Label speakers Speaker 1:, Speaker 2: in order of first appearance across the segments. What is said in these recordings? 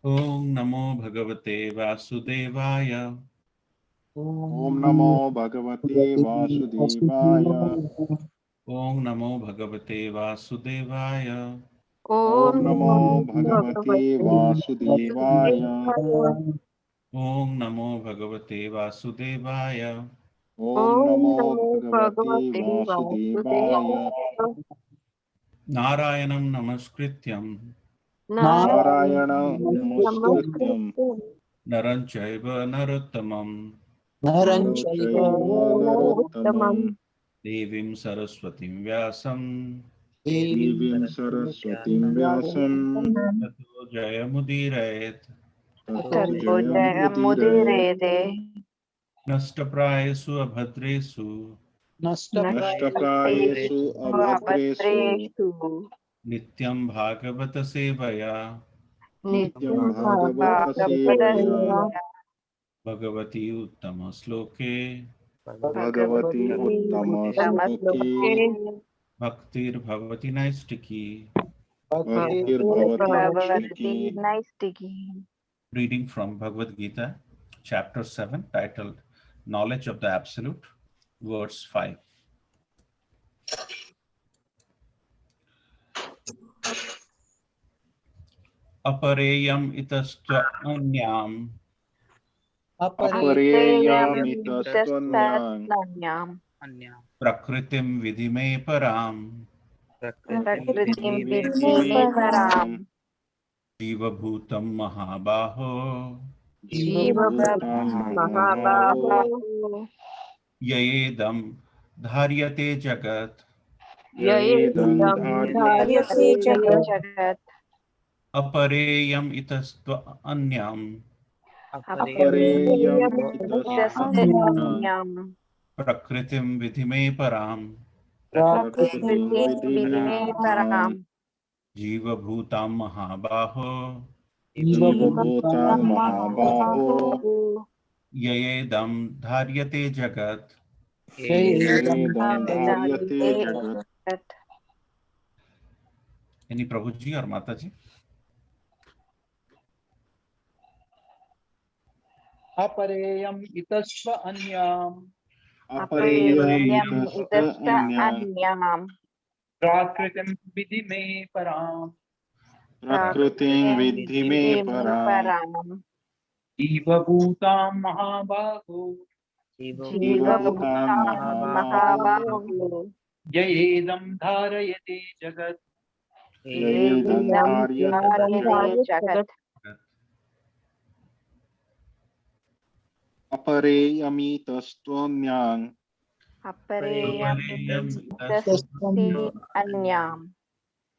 Speaker 1: ओम नमो भगवते वासुदेवाय।
Speaker 2: ओम नमो भगवते वासुदेवाय।
Speaker 1: ओम नमो भगवते वासुदेवाय।
Speaker 2: ओम नमो भगवते वासुदेवाय।
Speaker 1: ओम नमो भगवते वासुदेवाय।
Speaker 2: ओम नमो भगवते वासुदेवाय।
Speaker 1: नारायणं नमस्कृत्यं
Speaker 2: नारायणं नमस्कृत्यं
Speaker 1: नरं चैव नरोत्तमं
Speaker 2: नरं चैव नरोत्तमं
Speaker 1: देवीं सरस्वतीं व्यासं
Speaker 2: देवीं सरस्वतीं व्यासं
Speaker 1: ततो जयमुदीरयेत्।
Speaker 2: ततो जयमुदीरयेत्।
Speaker 1: नष्टप्रायेषु अभद्रेषु
Speaker 2: नष्टप्रायेषु अभद्रेषु
Speaker 1: नित्यं भागवत सेवया
Speaker 2: नित्यं भागवत सेवया
Speaker 1: भगवती उत्तम श्लोके
Speaker 2: भगवती उत्तम श्लोके
Speaker 1: भक्तिर्भवति नैष्टिकी।
Speaker 2: भक्तिर्भवति नैष्टिकी।
Speaker 1: Reading from Bhagavad Gita, chapter 7, titled Knowledge of the Absolute, verse 5. Apareyam itascha anyam
Speaker 2: अपरेयमितस्त्वन्याम्
Speaker 1: prakritim vidime param
Speaker 2: प्रकृतिं विद्धि मे पराम्
Speaker 1: jiva bhutam mahabaho
Speaker 2: जीवभूतं महाबाहो
Speaker 1: yayedam dharyate jagat
Speaker 2: ययेदं धार्यते जगत्
Speaker 1: apareyam itascha anyam
Speaker 2: अपरेयमितस्त्वन्याम्
Speaker 1: prakritim vidime param
Speaker 2: प्रकृतिं विद्धि मे पराम्
Speaker 1: jiva bhutam mahabaho
Speaker 2: जीवभूतं महाबाहो
Speaker 1: ययेदं धार्यते जगत्
Speaker 2: ययेदं धार्यते जगत्।
Speaker 1: यानी प्रभु जी और माता जी।
Speaker 3: अपरेयम् इतस्व अन्याम्
Speaker 2: अपरेयमितस्त्वन्याम्
Speaker 3: प्राकृतिं विधि मे पराम्
Speaker 2: प्रकृतिं विद्धि मे पराम्
Speaker 3: जीवभूतां महाबाहो
Speaker 2: जीवभूतां महाबाहो
Speaker 3: ययेदं धारयते जगत्
Speaker 2: ययेदं धार्यते जगत्। अपरेयमितस्त्वन्याम्
Speaker 1: अपरेयमितस्त्वन्याम्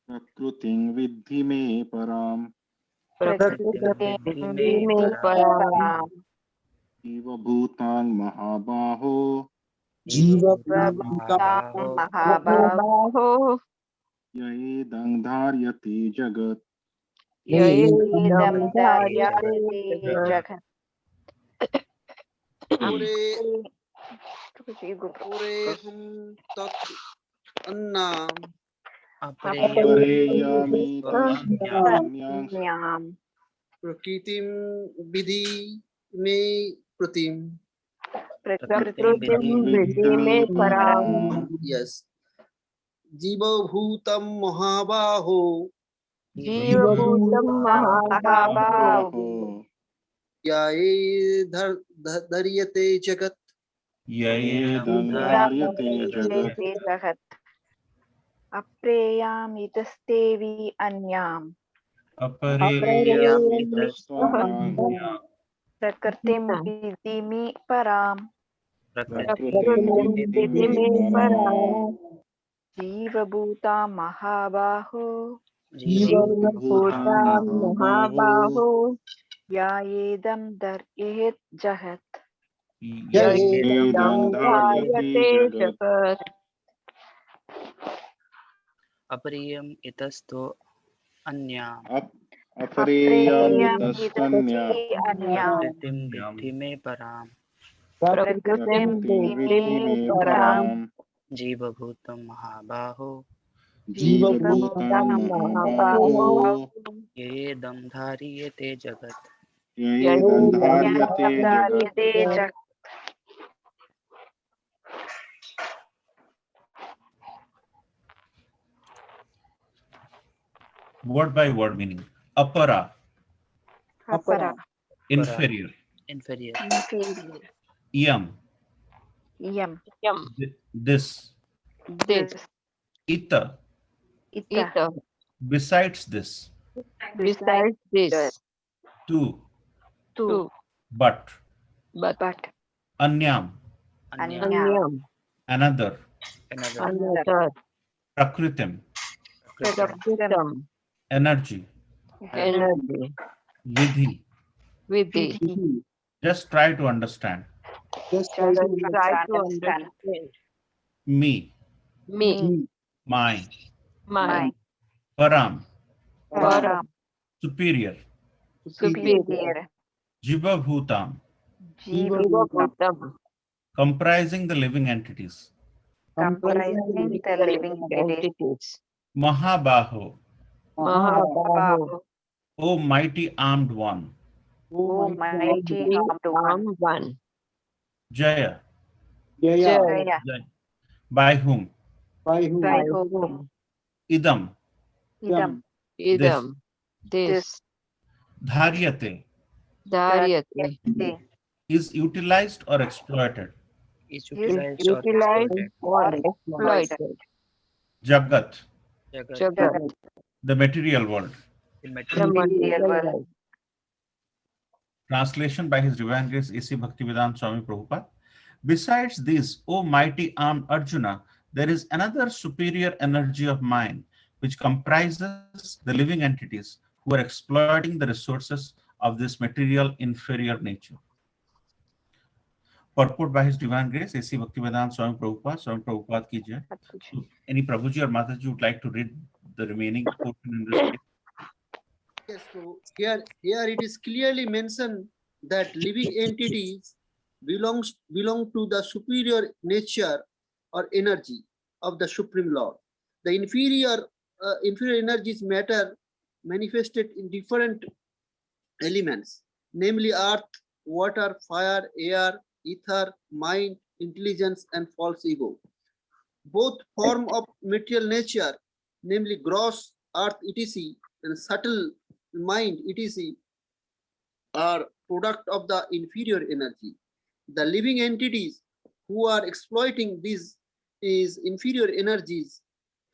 Speaker 2: प्रकृतिं विद्धि मे पराम् जीवभूतां महाबाहो ययेदं धार्यते जगत् अपरेयमितस्त्वन्याम्
Speaker 4: प्रकृतिं विधि मे प्रतिम यस जीवभूतं महाबाहो याये धर्यते जगत्
Speaker 2: ययेदं धार्यते जगत्
Speaker 5: अप्रेयामितस्तेवी अन्याम्
Speaker 2: अपरेयमितस्त्वन्याम्
Speaker 5: प्रकृतिं विद्धि मे पराम्
Speaker 2: प्रकृतिं विद्धि मे पराम्
Speaker 5: जीवभूता महाबाहो
Speaker 2: जीवभूतां महाबाहो
Speaker 5: यायेदं दर्येत् जगत्
Speaker 2: ययेदं धार्यते जगत्।
Speaker 6: अपरियम् इतस्तो अन्याम्
Speaker 2: अपरेयमितस्त्वन्याम्
Speaker 6: प्रकृतिं विद्धि मे पराम्
Speaker 2: प्रकृतिं विद्धि मे पराम्
Speaker 6: जीवभूतं महाबाहो
Speaker 2: जीवभूतां महाबाहो
Speaker 6: येदं धार्यते जगत्
Speaker 2: यैदन्धार्यते जगत्
Speaker 5: Yate Jagat.
Speaker 1: Word by word meaning. Apara,
Speaker 5: Apara.
Speaker 1: inferior.
Speaker 6: inferior,
Speaker 5: Inferior.
Speaker 1: Yam,
Speaker 5: Yam.
Speaker 1: this.
Speaker 5: This.
Speaker 1: Ita,
Speaker 5: Ita.
Speaker 1: besides this.
Speaker 5: Besides this.
Speaker 1: Tu,
Speaker 5: Tu.
Speaker 1: but.
Speaker 5: But.
Speaker 1: Anyam,
Speaker 6: anyam,
Speaker 5: Anyam.
Speaker 1: another.
Speaker 6: another,
Speaker 1: Prakritim,
Speaker 5: Prakritam.
Speaker 1: energy.
Speaker 5: Energy.
Speaker 1: Vidhi.
Speaker 5: Vidhi.
Speaker 1: Just try to understand.
Speaker 5: Just try to understand.
Speaker 1: Me,
Speaker 5: Me.
Speaker 1: my.
Speaker 5: My.
Speaker 1: Param,
Speaker 5: Param.
Speaker 1: superior.
Speaker 5: Superior.
Speaker 1: Jiva Bhutam,
Speaker 5: Jiva.
Speaker 1: comprising the living entities.
Speaker 5: Comprising the living entities.
Speaker 1: Mahabaho,
Speaker 5: Mahabahu.
Speaker 1: O mighty armed one.
Speaker 5: O mighty armed one.
Speaker 1: Jaya,
Speaker 5: Jaya.
Speaker 1: by whom?
Speaker 5: By whom?
Speaker 1: Idam,
Speaker 5: Idam.
Speaker 1: this.
Speaker 5: This.
Speaker 1: Dharyate,
Speaker 5: Dharyate.
Speaker 1: is utilized or exploited.
Speaker 6: is
Speaker 5: Is
Speaker 6: utilized or exploited.
Speaker 5: or exploited.
Speaker 1: Jagat,
Speaker 6: Jagat,
Speaker 5: Jagat.
Speaker 1: the material world.
Speaker 6: the
Speaker 5: The
Speaker 6: material
Speaker 5: material world.
Speaker 1: Translation by His Divine Grace A.C. Bhaktivedanta Swami Prabhupada. Besides this, O mighty armed Arjuna, there is another superior energy of mind which comprises the living entities who are exploiting the resources of this material inferior nature. Purport by His Divine Grace A.C. Bhaktivedanta Swami Prabhupada ki jai. So, any Prabhuji or Mataji would like to read the remaining portion in this case?
Speaker 4: Yes, so here it is clearly mentioned that living entities belong to the superior nature or energy of the Supreme Lord. The inferior energies matter manifested in different elements, namely earth, water, fire, air, ether, mind, intelligence, and false ego. Both form of material nature, namely gross earth etc. and subtle mind etc. are product of the inferior energy. The living entities who are exploiting these inferior energies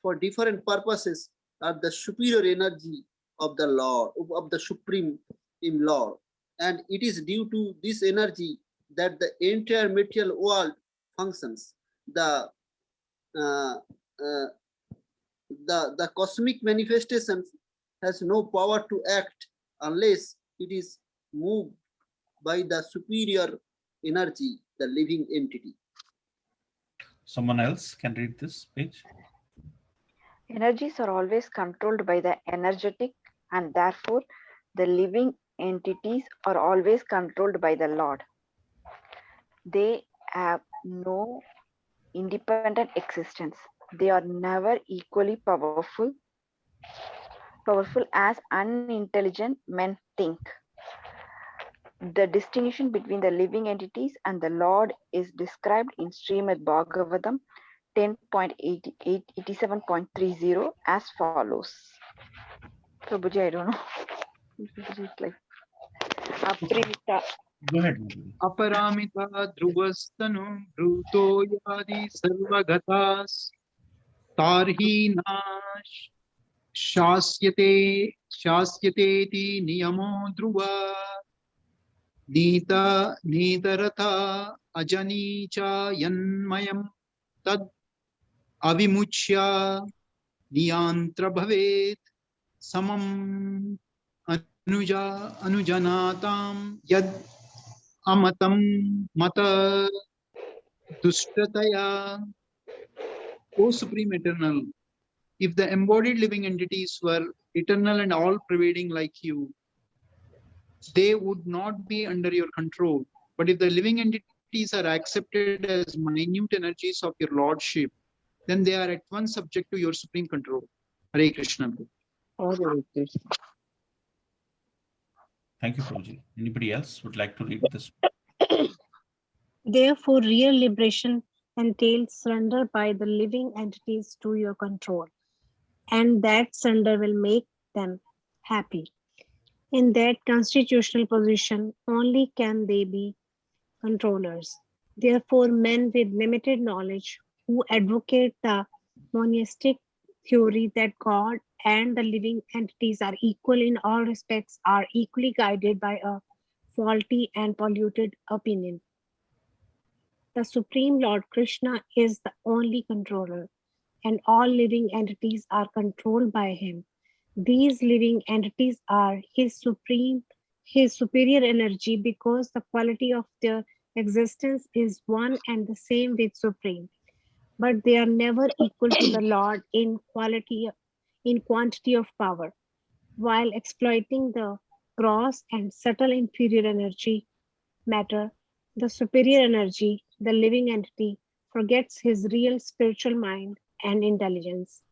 Speaker 4: for different purposes are the superior energy of the Lord, of the Supreme Lord. And it is due to this energy that the entire material world functions. The cosmic manifestations has no power to act unless it is moved by the superior energy, the living entity.
Speaker 1: Someone else can read this page.
Speaker 5: Energies are always controlled by the energetic, and therefore the living entities are always controlled by the Lord. They have no independent existence. They are never equally powerful as unintelligent men think. The distinction between the living entities and the Lord is described in Srimad Bhagavatam 10.87.30 as follows. Prabhuji, I don't know. This is like Aprita.
Speaker 1: Go ahead, Madhuri.
Speaker 3: अपरामिता ध्रुवस्तनु भ्रूतो यादि सर्वगतास् तार्हीनाश शास्यतेति नियमो ध्रुव नीतरथा अजनीचा यन्मयं तद् अविमुच्य नियंत्र भवेत् समम् अनुजनातां यद् amatam mata dushtataya. O Supreme Eternal, if the embodied living entities were eternal and all-pervading like you, they would not be under your control. But if the living entities are accepted as minute energies of your lordship, then they are at once subject to your supreme control. Hare Krishna.
Speaker 2: Hare Krishna.
Speaker 1: Thank you, Prabhuji. Anybody else would like to read this?
Speaker 7: Therefore, real liberation entails surrender by the living entities to your control, and that surrender will make them happy. In that constitutional position, only can they be controllers. Therefore, men with limited knowledge who advocate the monistic theory that God and the living entities are equal in all respects are equally guided by a faulty and polluted opinion. The Supreme Lord Krishna is the only controller, and all living entities are controlled by him. These living entities are his superior energy because the quality of their existence is one and the same with Supreme. But they are never equal to the Lord in quantity of power. While exploiting the gross and subtle inferior energy matter, the superior energy, the living entity, forgets his real spiritual mind and intelligence.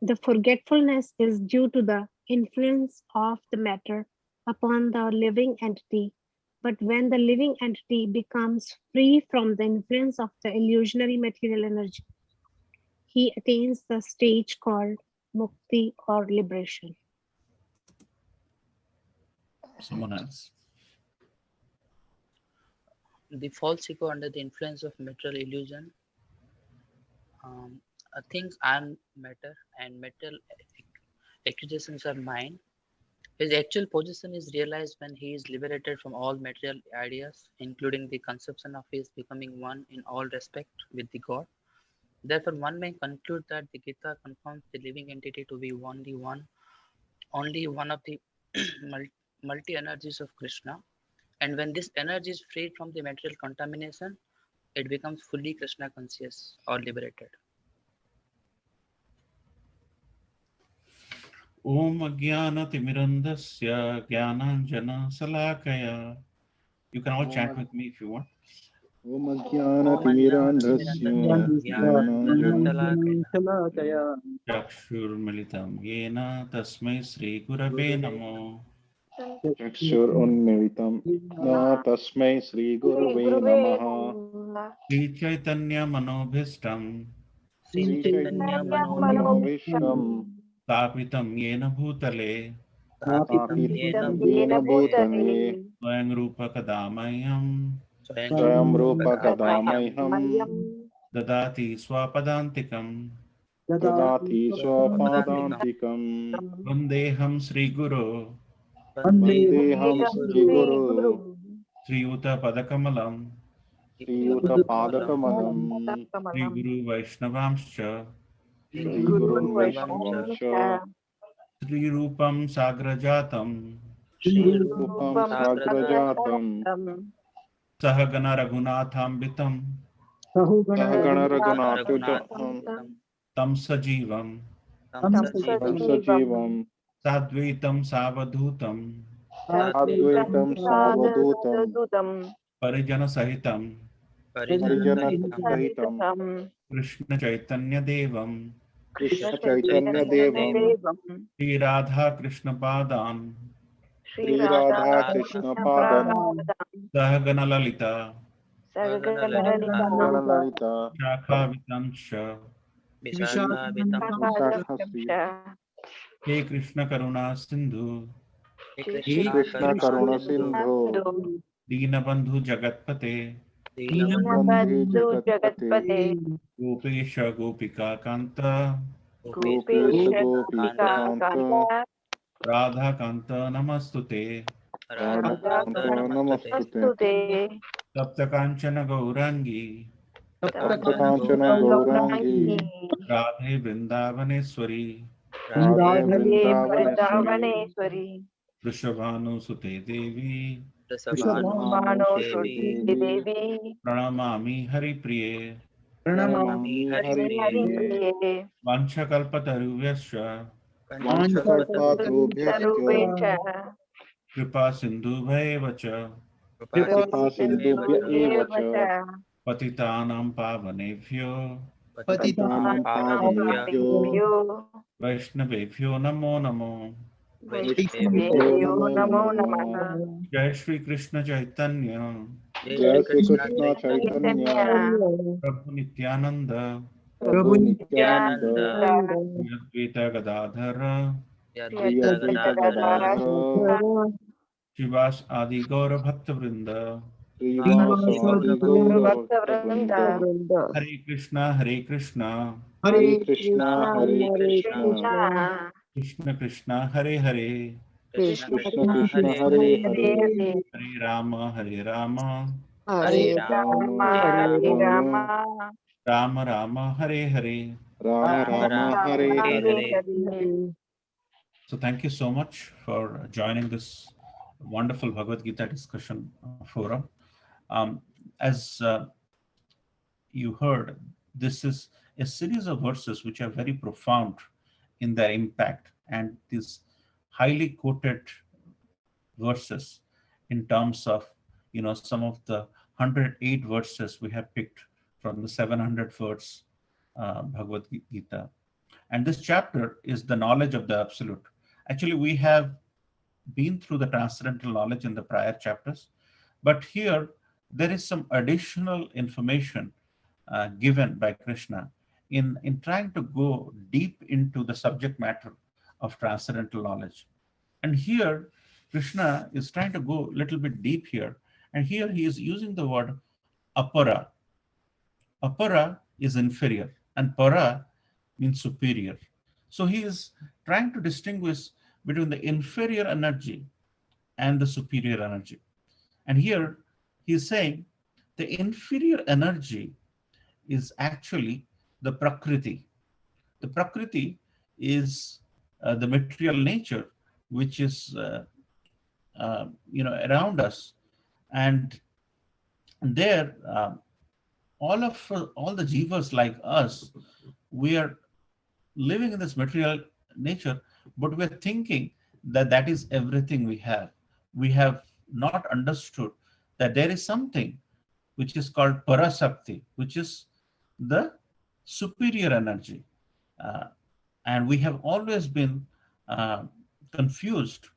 Speaker 7: The forgetfulness is due to the influence of the matter upon the living entity. But when the living entity becomes free from the influence of the illusionary material energy, he attains the stage called mukti or liberation.
Speaker 1: Someone else?
Speaker 6: The false ego under the influence of material illusion thinks I am matter and material accusations are mine. His actual position is realized when he is liberated from all material ideas, including the conception of his becoming one in all respect with the God. Therefore, one may conclude that the Gita confirms the living entity to be only one of the multi energies of Krishna. And when this energy is freed from the material contamination, it becomes fully Krishna conscious or liberated.
Speaker 1: Om Agyana Timirandasya Jnananjana Salakaya. You can all chant with me if you want.
Speaker 2: Om Ajnana-timirandhasya Jnananjana
Speaker 1: Chakshurmilitam Yena Tasmai Sri Gurave Namo.
Speaker 2: Chakshur-unmilitam Na Tasmai Sri Gurave Namaha.
Speaker 1: Sri Chaitanya Manobhishtam
Speaker 2: Sri Chaitanya Manobhishtam
Speaker 1: Stapitam Yena Bhutale
Speaker 2: स्थापितं येन भूतले
Speaker 1: Swayam Rupa Kadamayam
Speaker 2: स्वयं रूपकदामह्यं
Speaker 1: Dadati Swapadantikam
Speaker 2: ददाति स्वपादान्तिकम्
Speaker 1: Vandeham Sri Guru
Speaker 2: वन्देऽहं श्रीगुरो
Speaker 1: Sri Uta Padakamalam
Speaker 2: श्रीयुतपादकमलं
Speaker 1: Sri Guru Vaishnavamscha
Speaker 2: श्रीगुरुवैष्णवंश
Speaker 1: Sri Rupam Sagrajatam
Speaker 2: श्रीरूपं साग्रजातं
Speaker 1: Sahagana Raghunathambitam
Speaker 2: सहगणरघुनाथयुतं
Speaker 1: Tam Sajivam
Speaker 2: तं सजीवं
Speaker 1: Sadvaitam Savadhutam
Speaker 2: साद्वैतं सावधूतं
Speaker 1: Parijana Sahitam
Speaker 2: परिजनसहितं
Speaker 1: Krishna Chaitanya Devam
Speaker 2: कृष्णचैतन्यदेवं
Speaker 1: Sri Radha Krishna Padan
Speaker 2: श्रीराधाकृष्णपादं
Speaker 1: Sahagana Lalita
Speaker 2: गणललिता
Speaker 1: Shakha Vitamsha
Speaker 2: विशाखस्ति
Speaker 1: He Krishna Karuna Sindhu
Speaker 2: कृष्णकरुणसिन्धो
Speaker 1: Deenabandhu Jagatpate
Speaker 2: दीनबन्धु जगत्पते
Speaker 1: Gopesha Gopika Kanta
Speaker 2: Gopesh गोपिकान्त
Speaker 1: Radha Kanta Namastute
Speaker 2: Radhakant नमस्तुते
Speaker 1: Tapta Kanchana Gaurangi
Speaker 2: तप्तकाञ्चन गौराङ्गी
Speaker 1: Radhe Vrindavaneshwari
Speaker 2: Radhe Vrindavaneshwari
Speaker 1: Vrishabhanu Sute Devi
Speaker 2: देवी
Speaker 1: Pranamami Hari Priye
Speaker 2: प्रणमामि हरिप्रिये
Speaker 1: Vanchakalpataruvyasya
Speaker 2: वाञ्छकल्पतरुभ्यश्च
Speaker 1: Kripa Sindhu Bhaivacha
Speaker 2: कृपासिन्धुभ्य एव च
Speaker 1: Patitanam Pavanebhyo
Speaker 2: पतितानां पावनेभ्यो
Speaker 1: Vaishnavebhyo Namo Namo
Speaker 2: Vaishnaveyo Namo Namaha.
Speaker 1: Jai Shri Krishna Chaitanya,
Speaker 2: Jai
Speaker 6: Jai
Speaker 2: Shri
Speaker 6: Krishna
Speaker 2: Krishna
Speaker 6: Chaitanya,
Speaker 2: Chaitanya.
Speaker 1: Prabhu Nityananda,
Speaker 3: Prabhu
Speaker 2: Prabhu
Speaker 6: Nityananda,
Speaker 2: Nityananda.
Speaker 1: Advaita Gadadhara,
Speaker 2: Priya
Speaker 6: Yadvaita
Speaker 2: Dvaita
Speaker 6: Gadadhara,
Speaker 2: Gadadhara.
Speaker 1: Shivas Adi Gaura Bhakta Vrinda,
Speaker 6: Srivasadi
Speaker 2: Srivasadi
Speaker 6: Gaura
Speaker 2: Gaura
Speaker 6: Bhakta
Speaker 2: Bhakta
Speaker 6: Vrinda,
Speaker 2: Vrinda.
Speaker 1: Hare Krishna, Hare Krishna,
Speaker 3: Hare
Speaker 2: Hare
Speaker 6: Krishna,
Speaker 2: Krishna,
Speaker 6: Hare
Speaker 2: Hare
Speaker 6: Krishna,
Speaker 2: Krishna.
Speaker 1: Krishna Krishna, Hare Hare,
Speaker 6: Krishna
Speaker 2: Krishna
Speaker 6: Krishna,
Speaker 2: Krishna,
Speaker 6: Hare
Speaker 2: Hare
Speaker 6: Hare,
Speaker 2: Hare.
Speaker 1: Hare Rama,
Speaker 6: Hare
Speaker 2: Hare
Speaker 6: Rama,
Speaker 2: Rama,
Speaker 6: Hare
Speaker 2: Hare
Speaker 6: Rama,
Speaker 2: Rama.
Speaker 1: Rama Rama, Hare Hare.
Speaker 2: Rama
Speaker 6: Rama
Speaker 2: Rama,
Speaker 6: Rama,
Speaker 2: Hare
Speaker 6: Hare
Speaker 2: Hare.
Speaker 6: Hare.
Speaker 1: So thank you so much for joining this wonderful Bhagavad Gita discussion forum. As you heard, this is a series of verses which are very profound in their impact, and these highly quoted verses in terms of, some of the 108 verses we have picked from the 700 words Bhagavad Gita. And this chapter is the knowledge of the absolute. Actually, we have been through the transcendental knowledge in the prior chapters, but here there is some additional information given by Krishna in trying to go deep into the subject matter of transcendental knowledge. And here, Krishna is trying to go a little bit deep here. And here he is using the word apara. Apara is inferior, and para means superior. So he is trying to distinguish between the inferior energy and the superior energy. And here he is saying the inferior energy is actually the Prakriti. The Prakriti is the material nature which is around us, and there all the jivas like us, we are living in this material nature, but we're thinking that that is everything we have. We have not understood that there is something which is called parasakti, which is the superior energy. Uh, and we have always been uh, confused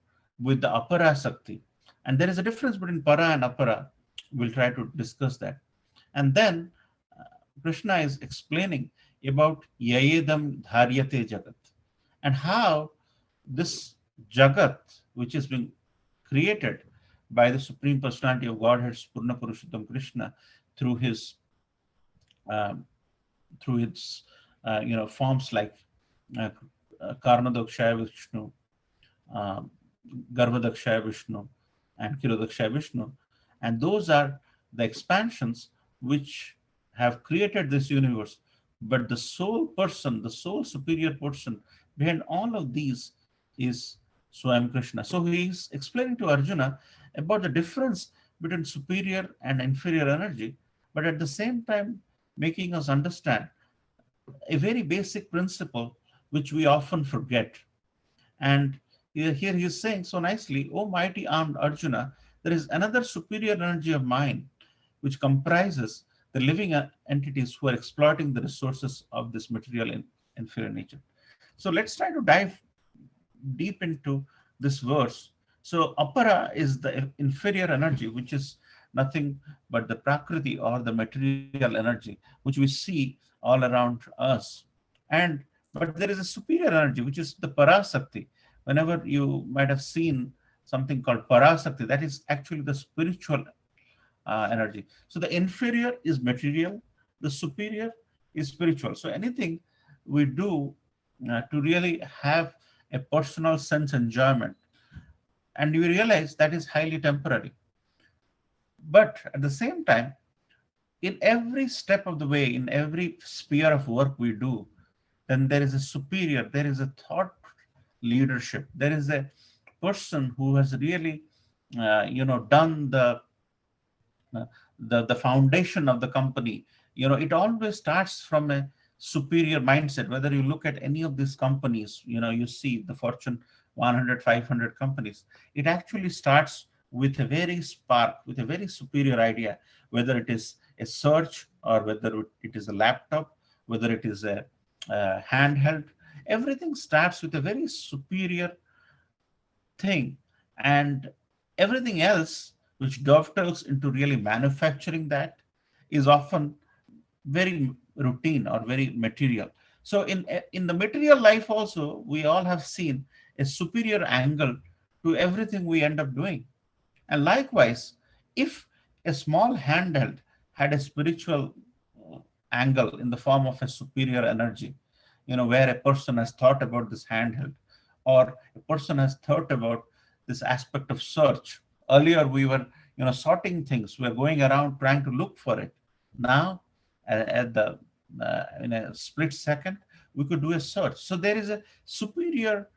Speaker 1: with the aparasakti. And there is a difference between para and apara. We'll try to discuss that. And then Krishna is explaining about yayedam dharyate jagat, and how this jagat, which has been created by the Supreme Personality of Godhead, Purna Purushottam Krishna, through his um, through its forms like uh, Karnadakshaya Vishnu, uh, Garbhodakshaya Vishnu, and Kirodakshaya Vishnu, and those are the expansions which have created this universe. But the sole person, the sole superior person behind all of these is Swayam Krishna. So he is explaining to Arjuna about the difference between superior and inferior energy, but at the same time making us understand a very basic principle which we often forget. And here he is saying so nicely, "O mighty armed Arjuna, there is another superior energy of mine which comprises the living entities who are exploiting the resources of this material in inferior nature." So let's try to dive deep into this verse. So apara is the inferior energy, which is nothing but the prakriti, or the material energy, which we see all around us. And but there is a superior energy, which is the parasakti. Whenever you might have seen something called parasakti, that is actually the spiritual energy. So the inferior is material, the superior is spiritual. So anything we do to really have a personal sense enjoyment, and you realize that is highly temporary. But at the same time, in every step of the way, in every sphere of work we do, then there is a superior, there is a thought leadership, there is a person who has really, done the foundation of the company. It always starts from a superior mindset. Whether you look at any of these companies, you see the Fortune 100, 500 companies, it actually starts with a very spark, with a very superior idea, whether it is a search, or whether it is a laptop, whether it is a handheld. Everything starts with a very superior thing, and everything else which dovetails into really manufacturing that is often very routine or very material. So in the material life also, we all have seen a superior angle to everything we end up doing. And likewise, if a small handheld had a spiritual angle in the form of a superior energy, where a person has thought about this handheld, or a person has thought about this aspect of search. Earlier, we were, sorting things. We are going around trying to look for it. Now, at the in a split second, we could do a search. So there is a superior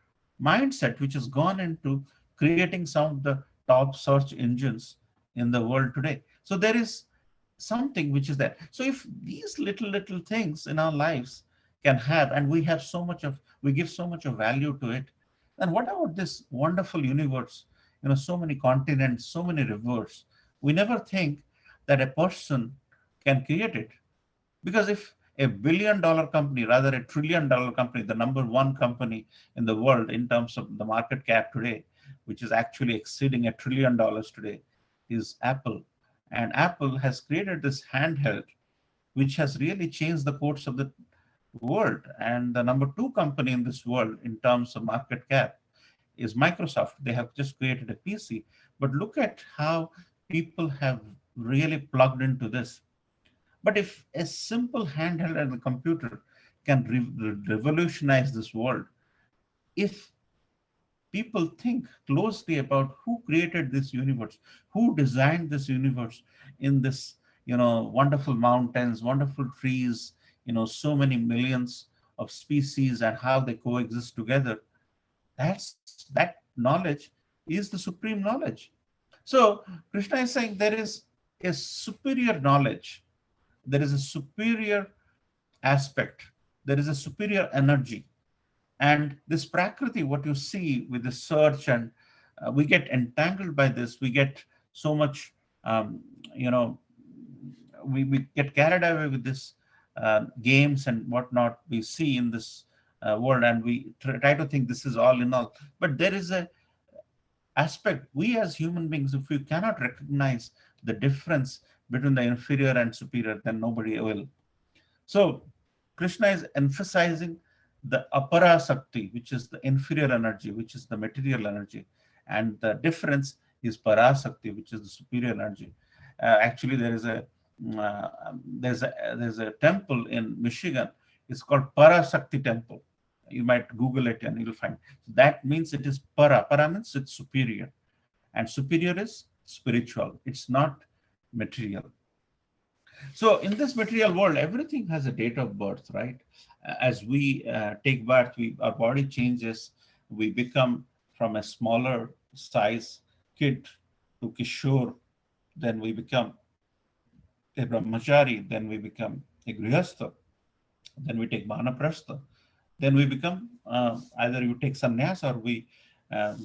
Speaker 1: mindset which has gone into creating some of the top search engines in the world today. So there is something which is there. So if these little things in our lives can have, and we give so much of value to it, then what about this wonderful universe? So many continents, so many rivers. We never think that a person can create it. Because if a $1 billion company, rather a $1 trillion company, the number one company in the world in terms of the market cap today, which is actually exceeding $1 trillion today, is Apple. And Apple has created this handheld, which has really changed the course of the world. And the number two company in this world in terms of market cap is Microsoft. They have just created a PC. But look at how people have really plugged into this. But if a simple handheld and a computer can revolutionize this world, if people think closely about who created this universe, who designed this universe in this, wonderful mountains, wonderful trees, so many millions of species and how they coexist together, that knowledge is the supreme knowledge. So Krishna is saying there is a superior knowledge, there is a superior aspect, there is a superior energy. And this Prakrti, what you see with the search, and we get entangled by this, we get so much, you know, we get carried away with this games and whatnot we see in this world, and we try to think this is all in all. But there is a aspect, we as human beings, if we cannot recognize the difference between the inferior and superior, then nobody will. So Krishna is emphasizing the apara sakti, which is the inferior energy, which is the material energy, and the difference is parasakti, which is the superior energy. Actually, there's a temple in Michigan. It's called Parasakti Temple. You might Google it and you'll find. That means it is para. Para means it's superior, and superior is spiritual. It's not material. So in this material world, everything has a date of birth, right? As we take birth, our body changes. We become from a smaller size kid to Kishore, then we become a brahmachari, then we become a grihastha, then we take vanaprastha, then we become either you take sannyas or we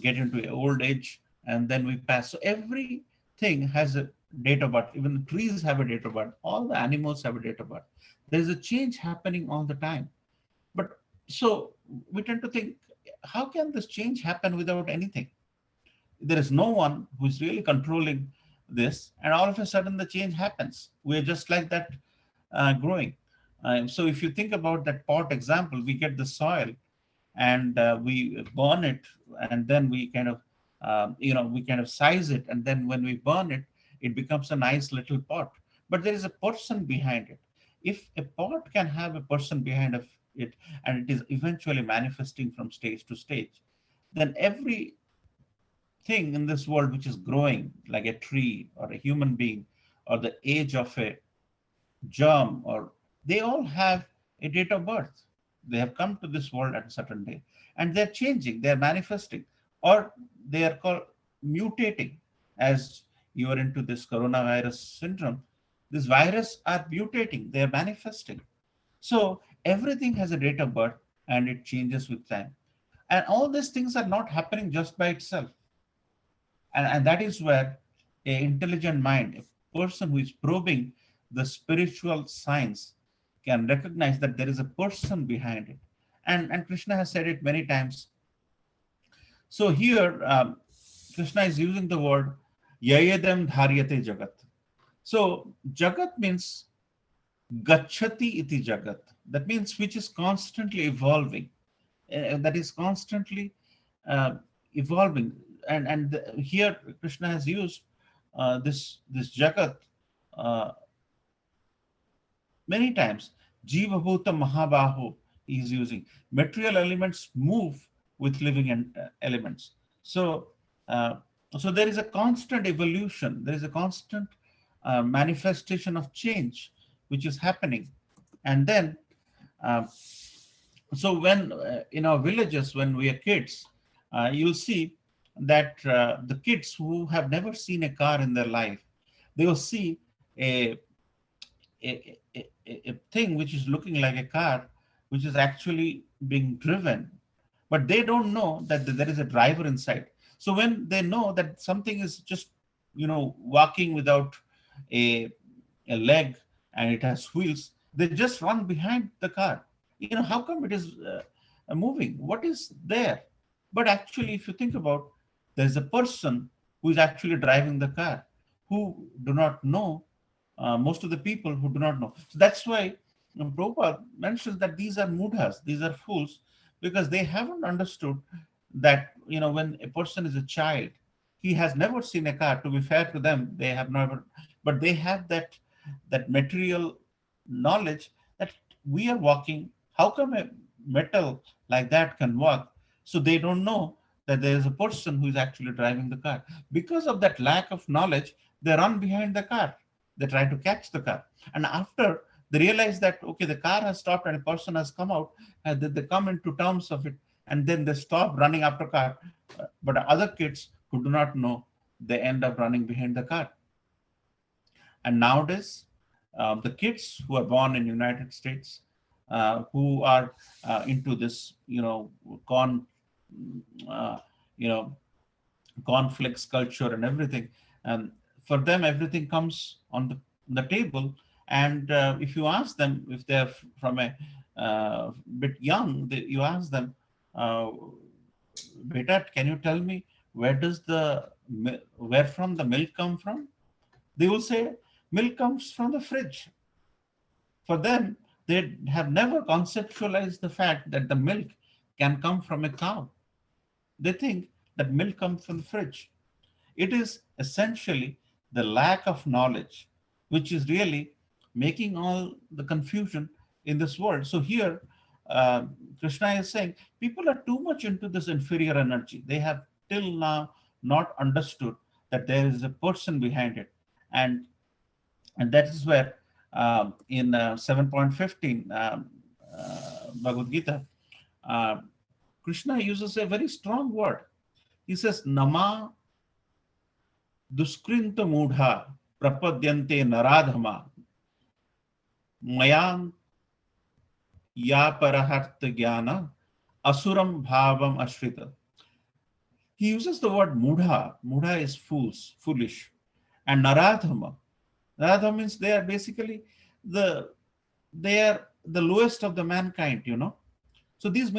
Speaker 1: get into old age, and then we pass. So everything has a date of birth. Even the trees have a date of birth. All the animals have a date of birth. There is a change happening all the time. But so we tend to think, how can this change happen without anything? There is no one who is really controlling this, and all of a sudden the change happens. We're just like that growing. So if you think about that pot example, we get the soil and we burn it, and then we kind of we kind of size it, and then when we burn it, it becomes a nice little pot. But there is a person behind it. If a pot can have a person behind it, and it is eventually manifesting from stage to stage, then every thing in this world which is growing, like a tree or a human being or the age of a germ, or they all have a date of birth. They have come to this world at a certain day, and they're changing, they're manifesting, or they are called mutating. As you are into this coronavirus syndrome, this virus are mutating, they're manifesting. So everything has a date of birth and it changes with time. And all these things are not happening just by itself. And that is where an intelligent mind, a person who is probing the spiritual science, can recognize that there is a person behind it. And Krishna has said it many times. So here, Krishna is using the word yayedam dharyate jagat. So jagat means gachati iti jagat. That means which is constantly evolving. That is constantly uh, evolving. Here Krishna has used this jagat uh, many times. Jiva bhuta mahabaho he is using. Material elements move with living elements. So, uh, so there is a constant evolution. There is a constant manifestation of change which is happening. And then, uh, so when in our villages, when we are kids, you'll see that the kids who have never seen a car in their life, they will see a a thing which is looking like a car, which is actually being driven, but they don't know that there is a driver inside. So when they know that something is just, walking without a, a leg and it has wheels, they just run behind the car. How come it is moving? What is there? But actually, if you think about, there's a person who is actually driving the car, who do not know, most of the people who do not know. So that's why Prabhupada mentions that these are mudhas, these are fools, because they haven't understood that, when a person is a child, he has never seen a car. To be fair to them, they have never, but they have that material knowledge that we are walking. How come a metal like that can walk? So they don't know that there is a person who is actually driving the car. Because of that lack of knowledge, they run behind the car. They try to catch the car. And after they realize that, okay, the car has stopped and a person has come out, and they come into terms of it, and then they stop running after car. But other kids who do not know, they end up running behind the car. And nowadays, the kids who are born in United States, who are into this, uh, you know, conflicts, culture, and everything. And for them, everything comes on the table. And if you ask them, if they're from a bit young, you ask them, "Beta, can you tell me where from the milk come from?" They will say, "Milk comes from the fridge." For them, they have never conceptualized the fact that the milk can come from a cow. They think that milk comes from the fridge. It is essentially the lack of knowledge, which is really making all the confusion in this world. So here, Krishna is saying people are too much into this inferior energy. They have till now not understood that there is a person behind it. And that is where in 7.15 Bhagavad Gita, uh, Krishna uses a very strong word. He says, Nama duskrinta mudha prapadyante naradhama mayam ya parahartha jnana asuram bhavam ashrita. He uses the word mudha. Mudha is fools, foolish. And naradhama. Naradhama means they are basically they are the lowest of the mankind. So these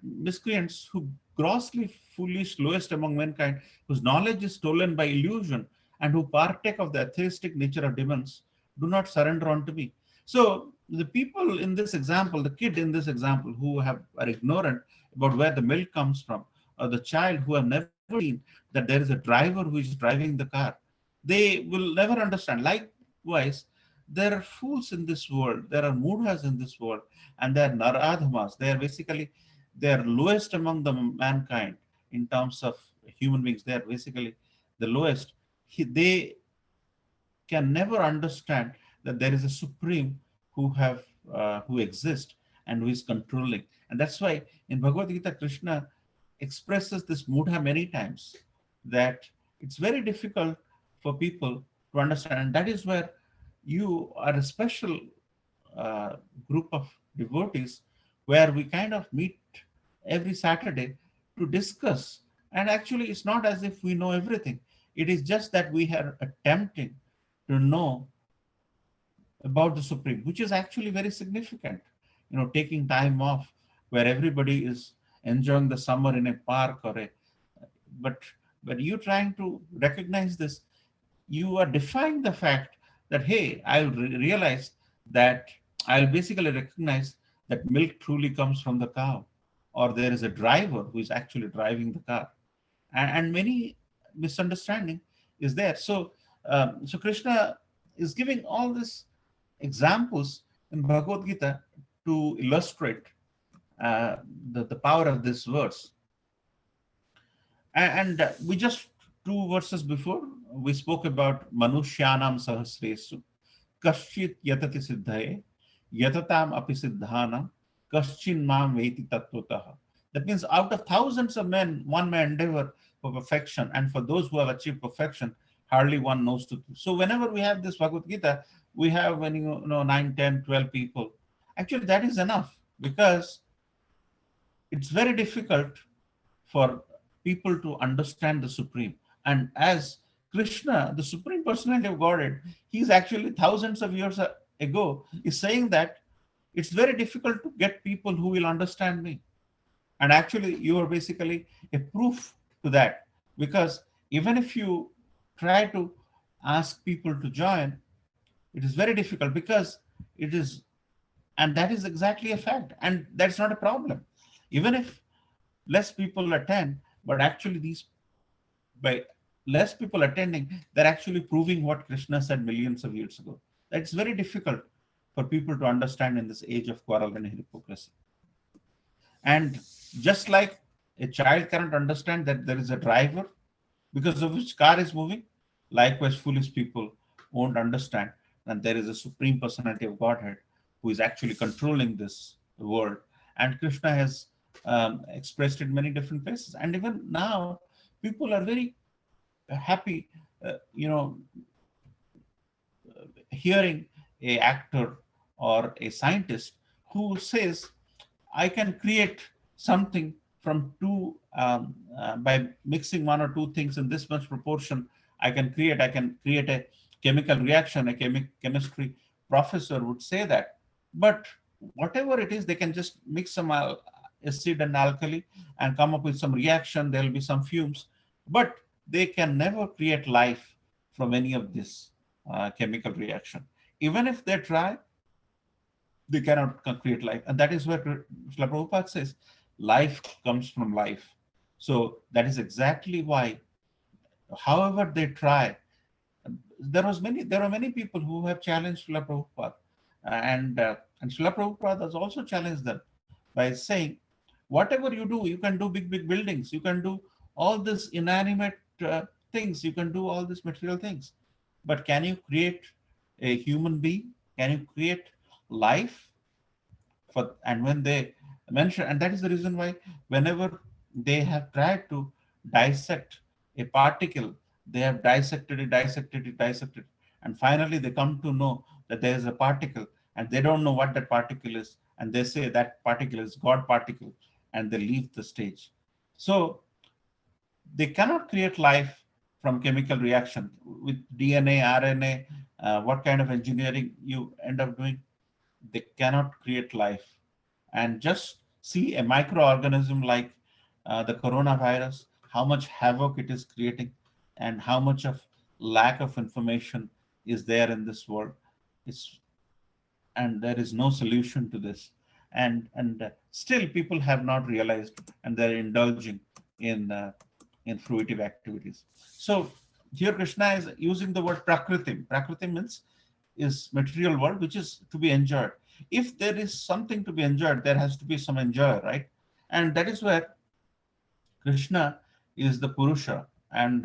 Speaker 1: miscreants who grossly foolish, lowest among mankind, whose knowledge is stolen by illusion, and who partake of the atheistic nature of demons, do not surrender unto me. So the people in this example, the kid in this example, who are ignorant about where the milk comes from, or the child who have never seen that there is a driver who is driving the car, they will never understand. Likewise, there are fools in this world, there are mudhas in this world, and there are naradhamas. They are basically, they are lowest among the mankind in terms of human beings. They are basically the lowest. They can never understand that there is a supreme who exists and who is controlling. And that's why in Bhagavad Gita, Krishna expresses this mudha many times, that it's very difficult for people to understand. And that is where you are a special group of devotees, where we kind of meet every Saturday to discuss. And actually, it's not as if we know everything. It is just that we are attempting to know about the Supreme, which is actually very significant. Taking time off where everybody is enjoying the summer in a park or but when you're trying to recognize this, you are defying the fact that, hey, I'll realize that I'll basically recognize that milk truly comes from the cow, or there is a driver who is actually driving the car. And many misunderstanding is there. So Krishna is giving all these examples in Bhagavad Gita to illustrate the power of this verse. And we just two verses before, we spoke about Manushyanam Sahasresu, Kaschit Yatati Siddhaye, Yatatam Api Siddhanam, Kaschin Mam Veti Tattvataha. That means out of thousands of men, one may endeavor for perfection, and for those who have achieved perfection, hardly one knows to. So whenever we have this Bhagavad Gita, we have, when you know 9, 10, 12 people. Actually, that is enough, because it's very difficult for people to understand the Supreme. And as Krishna, the Supreme Personality of Godhead, he's actually thousands of years ago is saying that it's very difficult to get people who will understand me. And actually, you are basically a proof to that, because even if you try to ask people to join, it is very difficult, because it is, and that is exactly a fact, and that's not a problem. Even if less people attend, but actually these, by less people attending, they're actually proving what Krishna said millions of years ago. That's very difficult for people to understand in this age of quarrel and hypocrisy. And just like a child cannot understand that there is a driver because of which car is moving, likewise foolish people won't understand that there is a Supreme Personality of Godhead who is actually controlling this world. And Krishna has expressed it many different places. And even now, people are very happy, hearing a actor or a scientist who says, I can create something from two, by mixing one or two things in this much proportion, I can create a chemical reaction. A chemistry professor would say that. But whatever it is, they can just mix some acid and alkali and come up with some reaction. There will be some fumes, but they can never create life from any of this chemical reaction. Even if they try, they cannot create life. And that is where Srila Prabhupada says, life comes from life. So that is exactly why, however they try, there are many people who have challenged Srila Prabhupada. And Srila Prabhupada has also challenged them by saying, whatever you do, you can do big buildings, you can do all this inanimate things, you can do all these material things. But can you create a human being? Can you create life? And when they mention, and that is the reason why whenever they have tried to dissect a particle, they have dissected it, and finally they come to know that there is a particle, and they don't know what that particle is, and they say that particle is God particle, and they leave the stage. So they cannot create life from chemical reaction with DNA, RNA, what kind of engineering you end up doing, they cannot create life. And just see a microorganism like the coronavirus, how much havoc it is creating, and how much of lack of information is there in this world. And there is no solution to this. And still people have not realized, and they're indulging in fruitive activities. So here Krishna is using the word Prakrti. Prakrti means is material world, which is to be enjoyed. If there is something to be enjoyed, there has to be some enjoyer, right? And that is where Krishna is the Purusa, and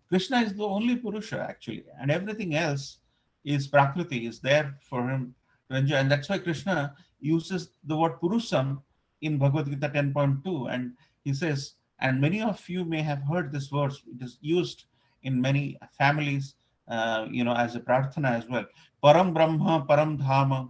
Speaker 1: Krishna is the only Purusha actually, and everything else is Prakriti, is there for him to enjoy. And that's why Krishna uses the word Purusam in Bhagavad Gita 10.2, and he says, and many of you may have heard this verse, it is used in many families, as a prarthana as well. Param Brahma, Param Dhama,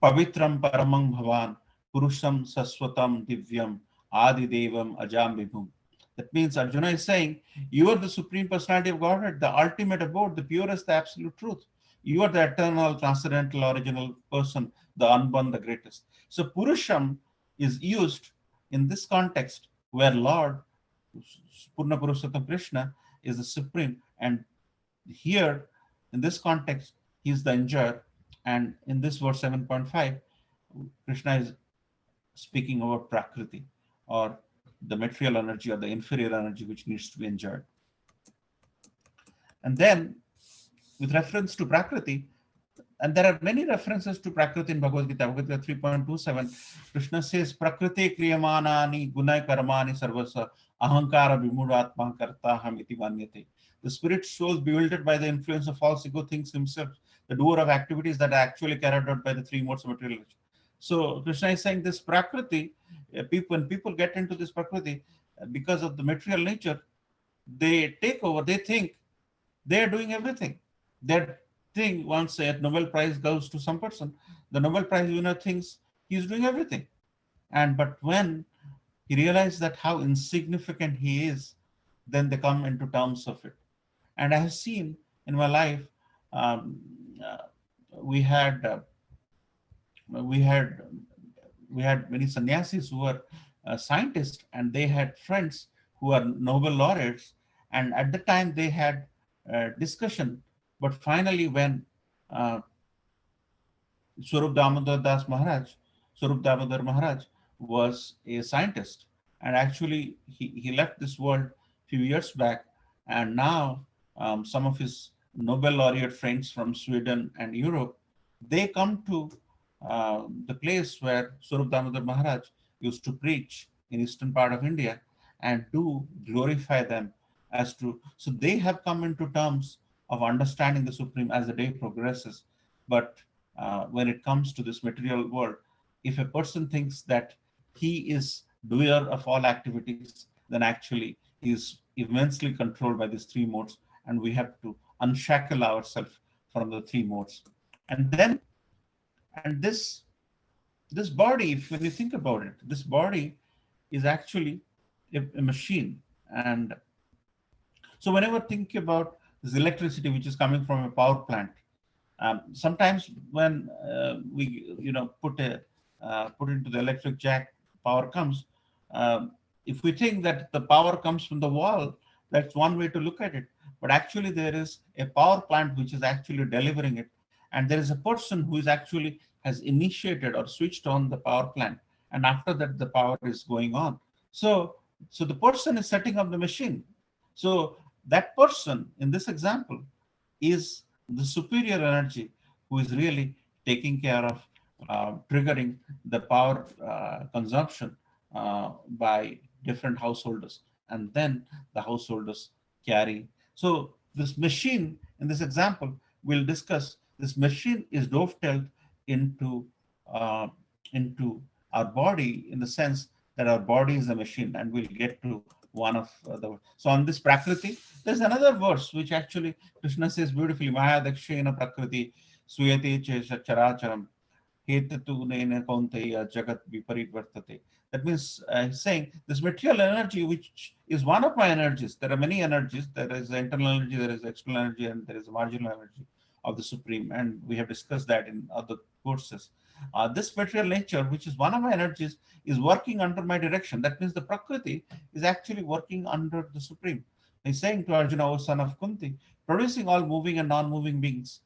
Speaker 1: Pavitram Paramang Bhavan, Purusham Saswatam Divyam, Adi Devam Ajam Vibhum. That means Arjuna is saying, you are the Supreme Personality of Godhead, the ultimate abode, the purest, the absolute truth. You are the eternal, transcendental, original person, the unborn, the greatest. So Purusham is used in this context where Lord Purna Purushottama Krishna is the supreme, and here in this context he is the enjoyer, and in this verse 7.5 Krishna is speaking about Prakrti, or the material energy or the inferior energy which needs to be enjoyed. And then with reference to Prakrti, and there are many references to Prakriti in Bhagavad Gita. Bhagavad Gita 3.27, Krishna says, Prakriti kriyamanani gunai karmani sarvasa ahankara vimudatma kartaham iti manyate. The spirit soul bewildered by the influence of false ego thinks himself the doer of activities that are actually carried out by the three modes of material nature. So Krishna is saying this Prakriti, when people get into this Prakriti, because of the material nature, they take over, they think they are doing everything. That thing, once a Nobel Prize goes to some person, the Nobel Prize winner thinks he's doing everything. But when he realizes that how insignificant he is, then they come into terms of it. And I have seen in my life, um, uh, we had uh, we had we had many sannyasis who were scientists, and they had friends who are Nobel laureates, and at the time they had discussion. But finally, when uh, Swarup Damodar Das Maharaj, Swarup Damodar Maharaj was a scientist, and actually he left this world a few years back, and now some of his Nobel laureate friends from Sweden and Europe, they come to the place where Swarup Damodar Maharaj used to preach in eastern part of India, and do glorify them as to, so they have come into terms of understanding the Supreme as the day progresses. But when it comes to this material world, if a person thinks that he is doer of all activities, then actually he is immensely controlled by these three modes, and we have to unshackle ourselves from the three modes. And then, and this body, if when you think about it, this body is actually a machine. And so whenever think about this electricity which is coming from a power plant, sometimes when we put into the electric jack, power comes. If we think that the power comes from the wall, that's one way to look at it. But actually there is a power plant which is actually delivering it, and there is a person who is actually has initiated or switched on the power plant, and after that the power is going on. So the person is setting up the machine. So that person in this example is the superior energy who is really taking care of triggering the power consumption by different householders, and then the householders carry. So this machine in this example we'll discuss, this machine is dovetailed into uh, into our body, in the sense that our body is a machine, and we'll get to one of the. So on this Prakriti, there's another verse which actually Krishna says beautifully, Maya Dakshena Prakriti Suyate Chesha Characharam Hetatu Nena Kaunteya Jagat Viparitvartate. That means he's saying this material energy, which is one of my energies. There are many energies. There is the internal energy, there is the external energy, and there is the marginal energy of the Supreme. And we have discussed that in other courses. This material nature, which is one of my energies, is working under my direction. That means the Prakriti is actually working under the Supreme. He's saying to Arjuna, O son of Kunti, producing all moving and non-moving beings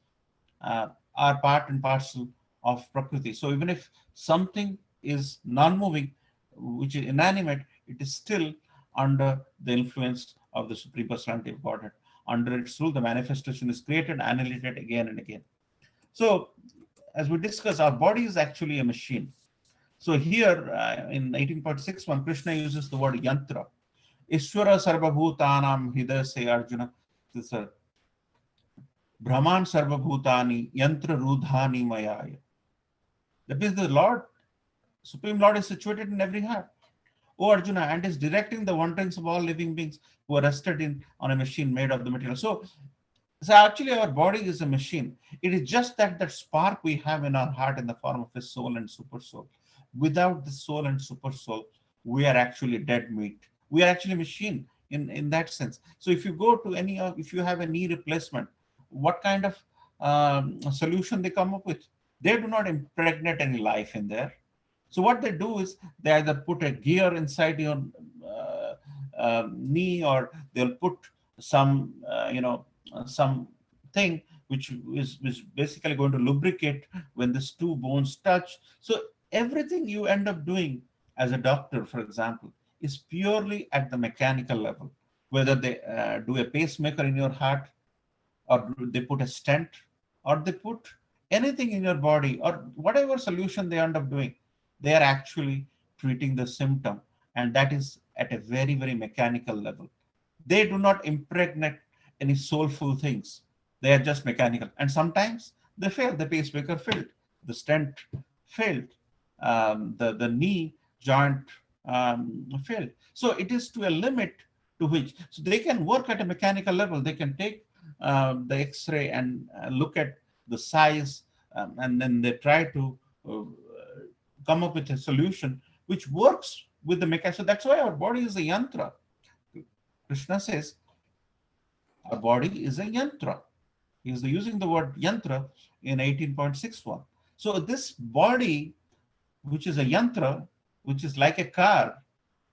Speaker 1: are part and parcel of Prakriti. So even if something is non-moving, which is inanimate, it is still under the influence of the Supreme Personality of Godhead. Under its rule, the manifestation is created, annihilated again and again. So as we discussed, our body is actually a machine. So here in 18.61, Krishna uses the word yantra. Ishvara sarvabhutanam hidaya se Arjuna. Brahman sarvabhutani yantra rudhani mayaya. That means the Lord, Supreme Lord, is situated in every heart, O Arjuna, and is directing the wanderings of all living beings who are rested in on a machine made of the material. So actually our body is a machine. It is just that spark we have in our heart in the form of a soul and super soul. Without the soul and super soul, we are actually dead meat. We are actually a machine in that sense. So if you go to if you have a knee replacement, what kind of solution they come up with? They do not impregnate any life in there. So what they do is they either put a gear inside your knee, or they'll put some, some thing which is basically going to lubricate when these two bones touch. So everything you end up doing as a doctor, for example, is purely at the mechanical level. Whether they do a pacemaker in your heart, or they put a stent, or they put anything in your body, or whatever solution they end up doing, they are actually treating the symptom, and that is at a very, very mechanical level. They do not impregnate any soulful things. They are just mechanical, and sometimes they fail. The pacemaker failed, the stent failed, the knee joint failed. So it is to a limit to which, so they can work at a mechanical level. They can take the X-ray and look at the size, and then they try to come up with a solution which works with the mechanism. So that's why our body is a yantra. Krishna says our body is a yantra. He is using the word yantra in 18.61. So this body, which is a yantra, which is like a car,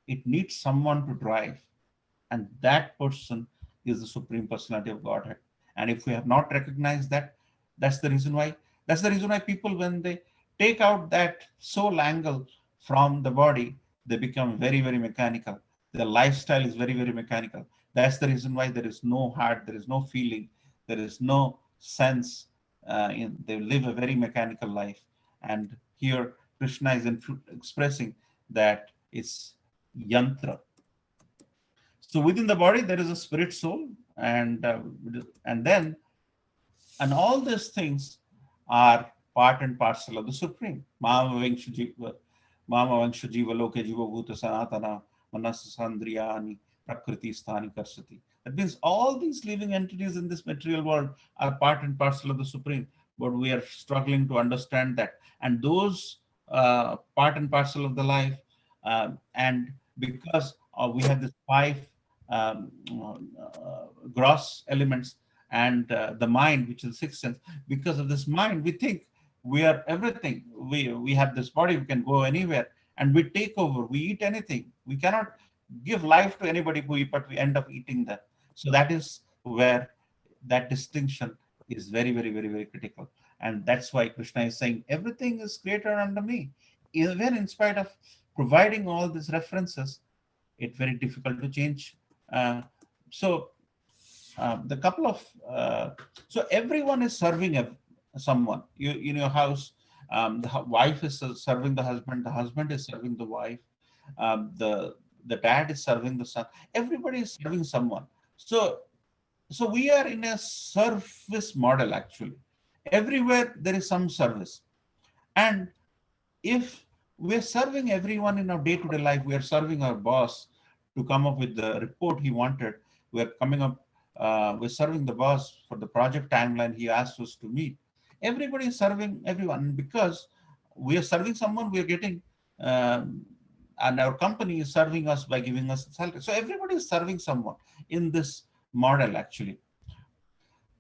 Speaker 1: it needs someone to drive. And that person is the Supreme Personality of Godhead. And if we have not recognized that, that's the reason why. That's the reason why people, when they take out that soul angle from the body, they become very, very mechanical. Their lifestyle is very, very mechanical. That's the reason why there is no heart, there is no feeling, there is no sense. They live a very mechanical life. And here Krishna is expressing that it's yantra. So within the body, there is a spirit soul, and all these things are part and parcel of the Supreme. Mama Vangsha Jiva Loke Jiva Bhuta Sanatana Manas Sandriyani Prakrti Sthani Karsati. That means all these living entities in this material world are part and parcel of the Supreme, but we are struggling to understand that. And those part and parcel of the life, and because we have this five gross elements, and the mind, which is the sixth sense. Because of this mind, we think we are everything. We have this body, we can go anywhere, and we take over. We eat anything. We cannot give life to anybody, but we end up eating them. So that is where that distinction is very, very, very, very critical. And that's why Krishna is saying everything is created under me. Even in spite of providing all these references, it's very difficult to change. The couple of so everyone is serving someone. You in your house, the wife is serving the husband is serving the wife, the dad is serving the son. Everybody is serving someone. So we are in a service model actually. Everywhere there is some service, and if we're serving everyone in our day-to-day life, we are serving our boss to come up with the report he wanted. We're serving the boss for the project timeline he asked us to meet. Everybody is serving everyone. Because we are serving someone, we are getting, and our company is serving us by giving us salary. So everybody is serving someone in this model actually.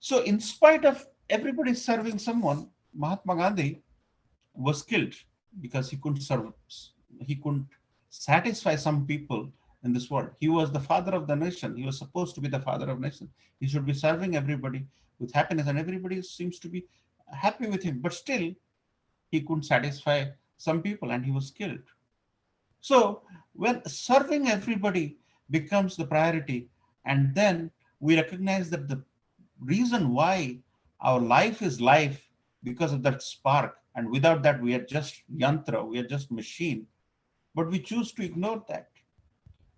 Speaker 1: So in spite of everybody serving someone, Mahatma Gandhi was killed because he couldn't satisfy some people in this world. He was the father of the nation. He was supposed to be the father of the nation. He should be serving everybody with happiness, and everybody seems to be happy with him. But still, he couldn't satisfy some people, and he was killed. So when serving everybody becomes the priority, and then we recognize that the reason why our life is life because of that spark, and without that we are just yantra, we are just machine, but we choose to ignore that.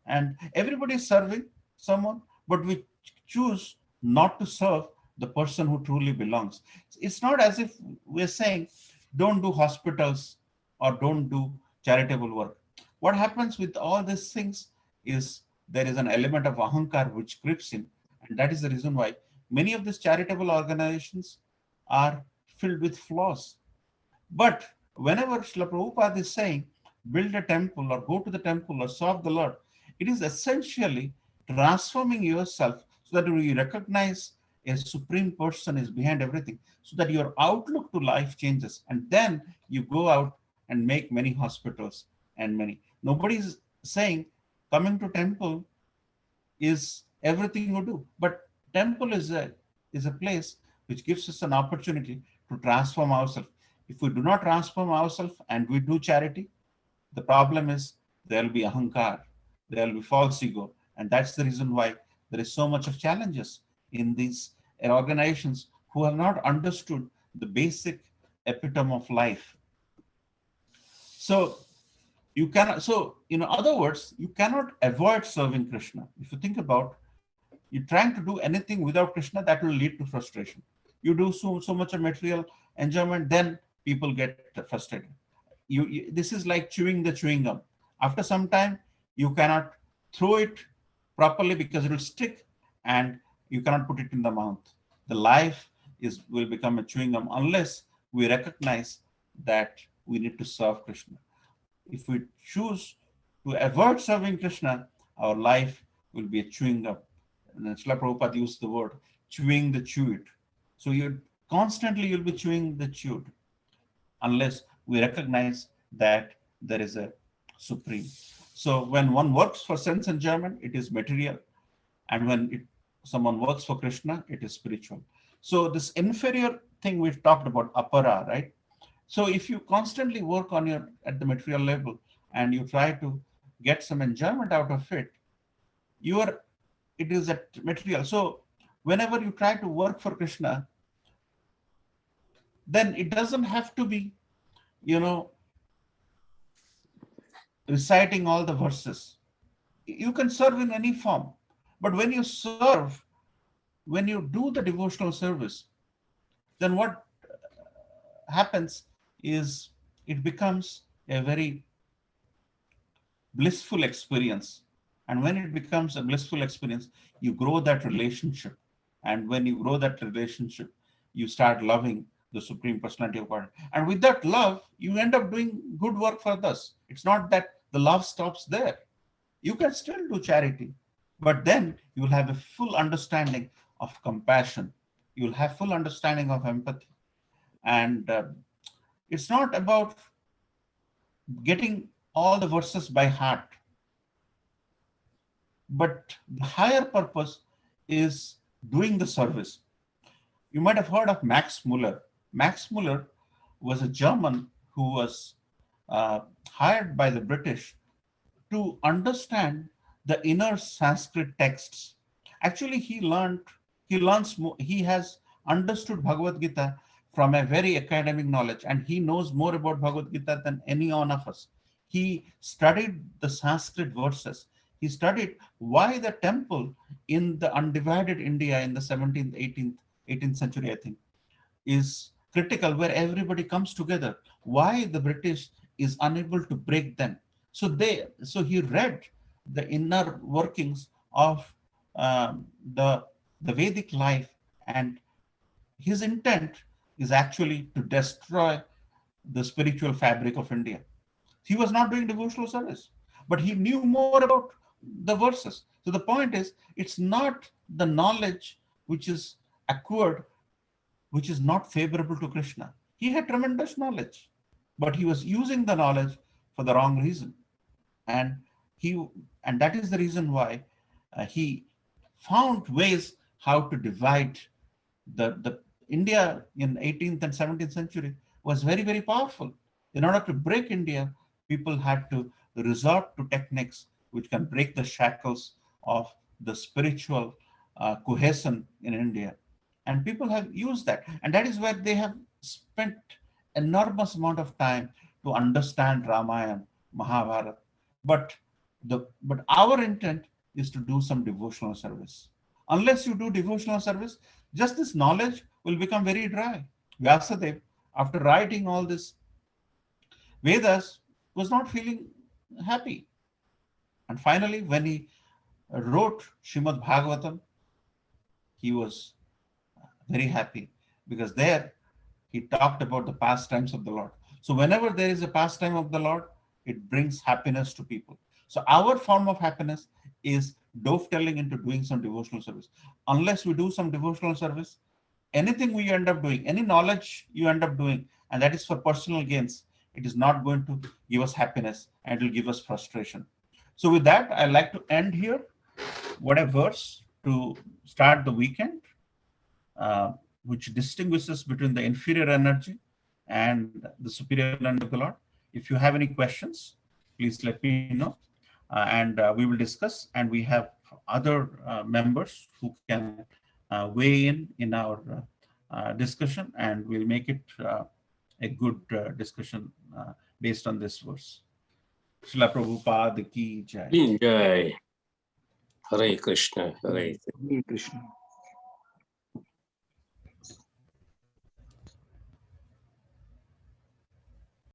Speaker 1: And everybody is serving someone, but we choose not to serve the person who truly belongs. It's not as if we're saying don't do hospitals or don't do charitable work. What happens with all these things is there is an element of ahankar which creeps in, and that is the reason why many of these charitable organizations are filled with flaws. But whenever Srila Prabhupada is saying build a temple or go to the temple or serve the Lord, it is essentially transforming yourself so that you recognize a supreme person is behind everything, so that your outlook to life changes, and then you go out and make many hospitals and many. Nobody's saying coming to temple is everything you do, but temple is a place which gives us an opportunity to transform ourselves. If we do not transform ourselves and we do charity, the problem is there will be ahankar, there will be false ego, and that's the reason why there is so much of challenges in these organizations who have not understood the basic epitome of life. So you cannot. So in other words, you cannot avoid serving Krishna. If you think about, you're trying to do anything without Krishna, that will lead to frustration. You do so much of material enjoyment, then people get frustrated. This is like chewing the chewing gum. After some time, you cannot throw it properly because it will stick, and you cannot put it in the mouth. The life will become a chewing gum unless we recognize that we need to serve Krishna. If we choose to avoid serving Krishna, our life will be a chewing gum. And Srila Prabhupada used the word chewing the chewed. So you'll be chewing the chewed unless we recognize that there is a supreme. So when one works for sense enjoyment, it is material. And when someone works for Krishna, it is spiritual. So this inferior thing we've talked about, apara, right? So if you constantly work at the material level and you try to get some enjoyment out of it, it is at material. So whenever you try to work for Krishna, then it doesn't have to be, reciting all the verses. You can serve in any form. But when you serve, when you do the devotional service, then what happens is it becomes a very blissful experience. And when it becomes a blissful experience, you grow that relationship. And when you grow that relationship, you start loving the Supreme Personality of God. And with that love, you end up doing good work for others. It's not that the love stops there. You can still do charity, but then you will have a full understanding of compassion. You will have full understanding of empathy. And it's not about getting all the verses by heart, but the higher purpose is doing the service. You might have heard of Max Muller. Max Muller was a German who was hired by the British to understand the inner Sanskrit texts. Actually, he has understood Bhagavad Gita from a very academic knowledge, and he knows more about Bhagavad Gita than any one of us. He studied the Sanskrit verses. He studied why the temple in the undivided India in the 17th, 18th century, I think, is critical, where everybody comes together. Why the British is unable to break them. So he read the inner workings of the Vedic life, and his intent is actually to destroy the spiritual fabric of India. He was not doing devotional service, but he knew more about the verses. So the point is, it's not the knowledge which is acquired, which is not favorable to Krishna. He had tremendous knowledge, but he was using the knowledge for the wrong reason. And that is the reason why he found ways how to divide the India in 18th and 17th century was very, very powerful. In order to break India, people had to resort to techniques which can break the shackles of the spiritual cohesion in India. And people have used that. And that is where they have spent enormous amount of time to understand Ramayana, Mahabharata. But our intent is to do some devotional service. Unless you do devotional service, just this knowledge will become very dry. Vyasadeva, after writing all this Vedas, was not feeling happy. And finally, when he wrote Srimad Bhagavatam, he was very happy, because there he talked about the pastimes of the Lord. So whenever there is a pastime of the Lord, it brings happiness to people. So our form of happiness is dovetailing into doing some devotional service. Unless we do some devotional service, anything we end up doing, any knowledge you end up doing, and that is for personal gains, It is not going to give us happiness, and it will give us frustration. So with that, I'd like to end here. What a verse to start the weekend, which distinguishes between the inferior energy and the superior energy of the Lord. If you have any questions, please let me know, and we will discuss. And we have other members who can weigh in our discussion, and we'll make it a good discussion based on this verse. Srila Prabhupada ki jai.
Speaker 8: Jai. Hare Krishna. Hare
Speaker 3: Hare Krishna.